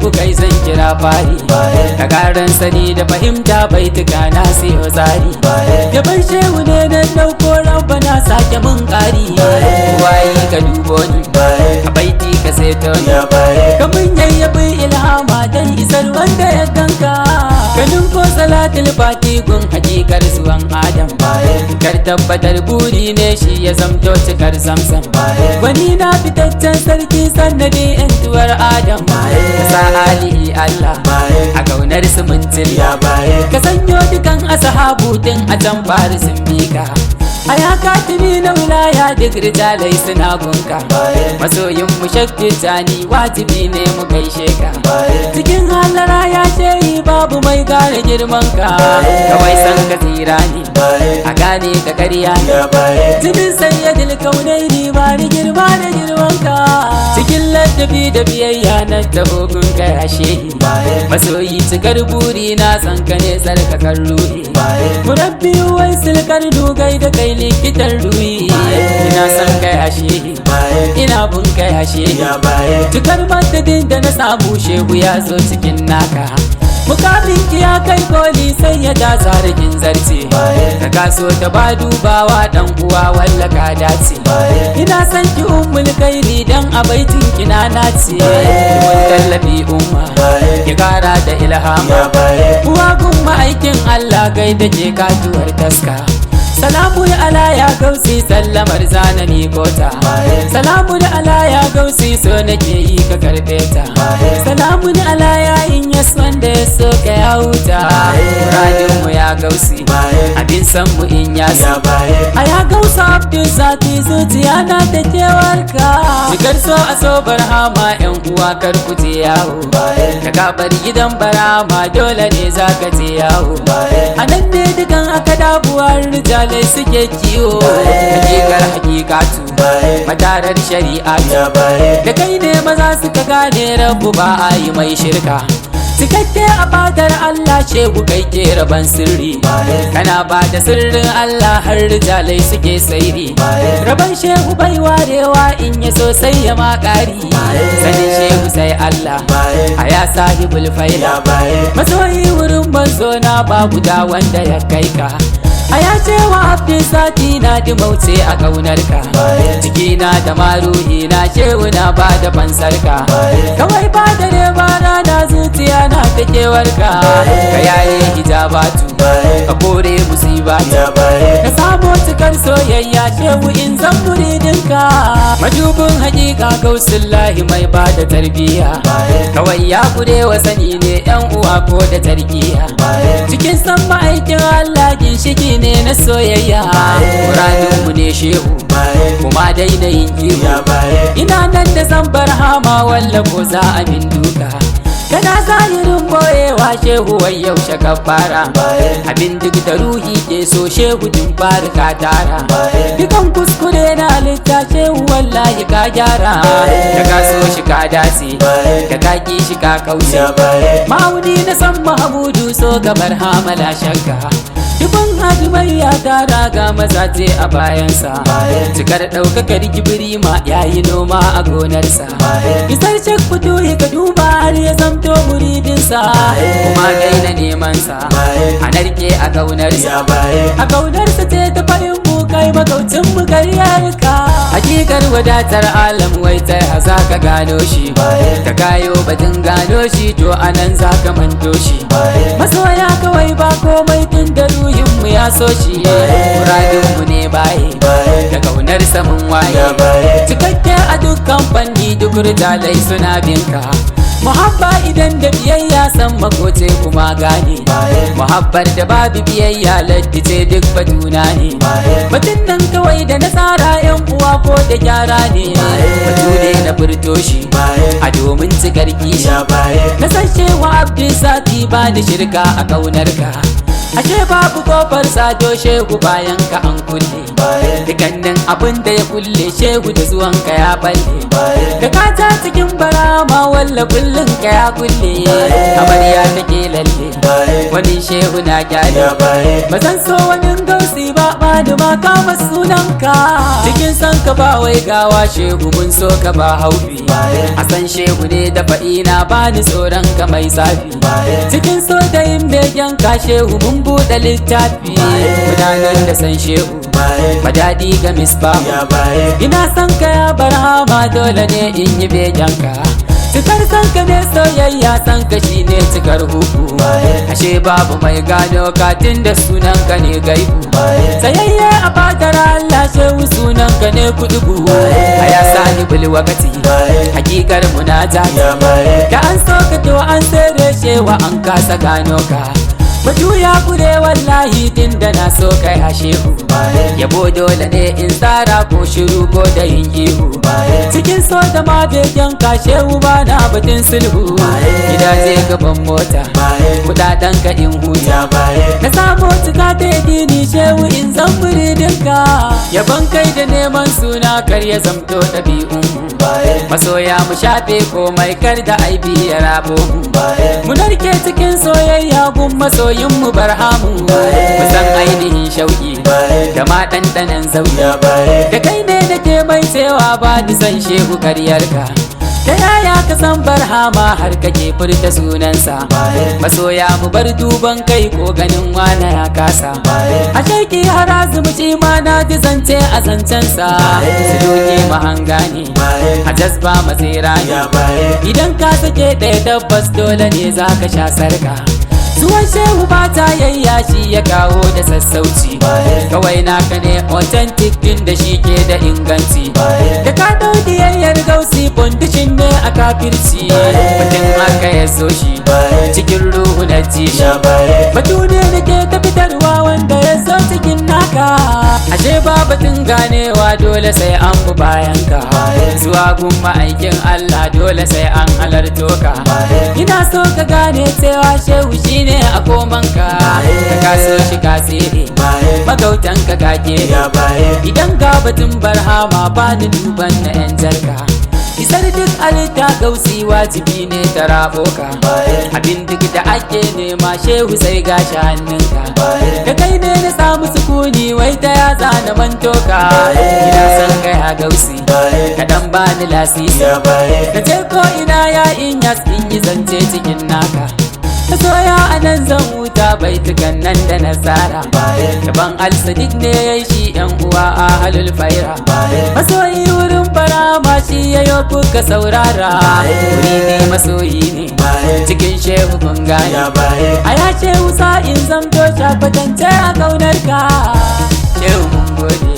shehu kai zan kira fari ka karan sani da fahimta baituka na siyo tsari yaban shehu ne na dauko rabbana sake mun kari wayi ka dubo ni a baiti ka seto ni kamun yayyabi ilhama dan isar wanda ya ganka kanin ko salatul fati gun hakikar zuwan adam kar tabbatar buri ne shi ya zamto cikar zamzam wani na fitaccen sarki sannadi yantuwar adam sa alihi Allah a kaunar su mintilla ka sanyo dukan ashabu din a can fari sun mika a ya katibi na wilaya duk rijalai suna gunka masoyin mu shakki tani wajibi ne mu gaishe ka cikin halara ya shehi babu mai gane girman ka kawai san ka tsira ne a gane ka ƙarya ne jinin sayyidil kaunaini ba ni girma da girman ka cikin ladabi da biyayya na tahogun ka ya shehi masoyi cikar buri na san ka ne tsarkakar ruhi murabbi wai silkar dugai da kai likitan ruhi ina san ka ya shehi ina bun ka ya shehi cikar madadin da na samu shehu ya zo cikin naka mukamin ki ya kai koli sai ya da zarikin zarce ka kaso ta ba dubawa dan uwa walla ka dace ina san ki ummul kairi dan abaitin ki na nace mun tallafi umma ki kara da ilhama uwa gun aikin Allah gaida ke katuwar taska salamun ala ya gausi sallamar zanani kota salamun ala ya gausi so nake yi ka karbe ta salamun ala ya in yas wanda ya so ka ya huta radin mu ya gausi abin san mu in ya so a ya gausa abdul zati zuciya na da kewarka shigar so a so barhama yan uwa kar ku je yawo ka kabar gidan barhama dole ne za ka je yawo anan ne dukan aka dabuwar rijal suke kiwo hakikar hakikatu matarar shari'a da kai ne maza suka gane rabu ba a yi mai shirka cikakke a fadar Allah shehu kai ke raban sirri kana ba da sirrin Allah har rijalai suke sairi raban shehu bai warewa in ya so sai ya makari sanin shehu sai Allah a ya sahibul faila masoyi wurin banzo na babu da wanda ya kai ka a ya ce wa abdin sati na dimauce a ƙaunarka jikina da maruhi na shehu na ba da fansarka kawai ba da reba rana zuciya na ta kewarka ka yaye hijabatu ka kore musibatu ka samo cikar soyayya shehu in zan muridinka majubin hakika gausullahi mai ba da tarbiyya kawai ya kure wa sani ne yan uwa ko da tarkiya cikin san ma'aikin Allah ginshiki ne na soyayya muradinmu ne shehu kuma daina yin kiwo ina nan da zan barhama walla ko za a min duka kana zahirin boyewa shehu wai yaushe ka fara abin duk da ruhi ke so shehu din fara ka tara dukan kuskure na halitta shehu wallahi ka gyara da ka so shi ka dace da ka ki shi ka kauce ma'auni na san mahamudu so ga barhama la shakka dubin hadimai ya tara ga mazaje a bayansa cikar ɗaukakar kibiri ma yayi noma a gonarsa isar cik fito ka duba har ya zamto muridinsa kuma daina nemansa a narke a ƙaunarsa ce ta farin mu kai makaucin mu karyarka hakikar wadatar alam wai ta za ka gano shi ta kayo batun gano shi to anan za ka manto shi masoya kawai ba komai tun da ruhinmu ya so shi muradinmu ne baye da ƙaunarsa mun waye cikakke a dukkan fanni duk rijalai suna binka muhabba idan da biyayya san makoce kuma gane muhabbar da babu biyayya laddice duk batuna ne batun nan kawai da na tsara yan uwa ko da gyara ne batu ne na furto shi a domin cikar kishi na san shewa abdin sati ba da shirka a ƙaunarka ashe babu kofar sado shehu bayan ka an kulle dukannin abin da ya kulle shehu da zuwan ka ya balle da ka ta cikin barama walla kullun ka ya kulle amarya take lalle wani shehu na kyale ba zan so wani gausi ba zaɓa da ma kama sunanka. Cikin san ka ba wai gawa shehu mun so ka ba haufi. A san shehu ne da fa'ina ba ni tsoron ka mai zafi. Cikin so da yin begen ka shehu mun buɗe littafi. Gudanar da san shehu madadi ga misbahu. Ina san ka ya barhama dole ne in yi begen ka. Cikar san ka ne soyayya san ka shi ne cikar huku. Ashe babu mai gano katin da sunan ka ne gaibu. Sayayye a fadar Allah shehu sunan ka ne kudubu. A ya sani bulwakati hakikar munajati. Da an so ka to an sere shewa an kasa gano ka. Batu ya kure wallahi din da na so kai a shehu. Yabo dole ne in tsara ko shiru ko da yin ihu. Cikin so da ma begen ka shehu ba na batun sulhu. Gidaje gaban mota kudaden ka in huta. Na samu cika ta dini shehu in zan muridinka. Yabon kai da neman suna kar ya zamto ɗabi'un. Masoya mu shafe komai kar da aibi ya rabo. Mu narke cikin soyayya gun masoyin mu barhamu. Mu san ainihin shauki da ma ɗanɗanan zauki. Da kai ne nake mai cewa ba ni san shehu karyarka. Ta yaya ka san barhama har kake furta sunansa. Masoya mu bar duban kai ko ganin wana ya kasa. A shaiki har azumci ma na ji zance a zancensa. Sidoki mahanga ne a jazba matsira ne. Idan ka sake ɗaya tabbas dole ne za ka sha sarka. Zuwan shehu ba ta yayyashi ya kawo da sassauci. Kawai naka ne authentic din da shi ke da inganci. Da ka ɗau diyayyar gausi fondishin ne a kafirci. Mutum haka ya so shi cikin ruhu na ji shi. Batu ne da ke ta fitarwa wanda ya so cikin naka. Ashe ba batun ganewa dole sai an bi bayan ka. Zuwa gun ma'aikin Allah dole sai an halarto ka. Ina so ka gane cewa shehu shi ne a komanka. Ka kaso shi ka tsere magautan ka kake. Idan ga batun barhama ba ni duban na yan jarka. Isar duk alita gausi wajibi ne ta rabo ka. Abin duk da ake nema shehu sai gashi hannunka. Da kai ne na samu sukuni wai ta ya zana manto ka. Ina son kai a gausi ka dan bani lasisi. Ka ce ko ina ya in yas in yi zance cikin naka. Ta soya a nan zan huta baitukan nan da na tsara. Yaban ALSADIQ ne ya yi shi yan uwa a halul faira. Masoyi wurin barama shi ya yi kuka saurara. Wuri ne masoyi ne cikin shehu kun gane. A ya shehu sa'in zamto shafatance a kaunar ka. Shehu mun gode.